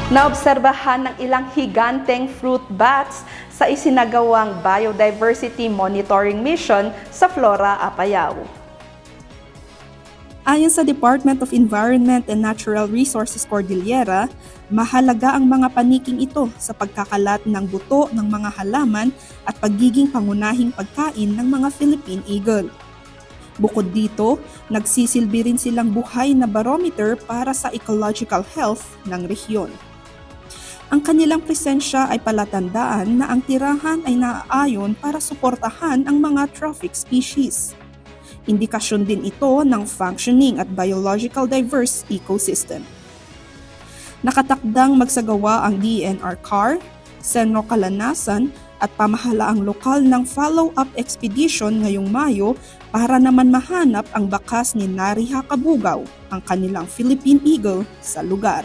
Naobserbahan ng ilang higanteng fruit bats sa isinagawang Biodiversity Monitoring Mission sa Flora, Apayao. Ayon sa Department of Environment and Natural Resources Cordillera, mahalaga ang mga paniking ito sa pagkakalat ng buto ng mga halaman at pagiging pangunahing pagkain ng mga Philippine eagle. Bukod dito, nagsisilbi rin silang buhay na barometer para sa ecological health ng rehiyon. Ang kanilang presensya ay palatandaan na ang tirahan ay naaayon para suportahan ang mga trophic species. Indikasyon din ito ng functioning at biological diverse ecosystem. Nakatakdang magsagawa ang DENR-CAR, Senro Kalanasan at pamahalaang lokal ng follow-up expedition ngayong Mayo para naman mahanap ang bakas ni Nariha Kabugaw, ang kanilang Philippine eagle, sa lugar.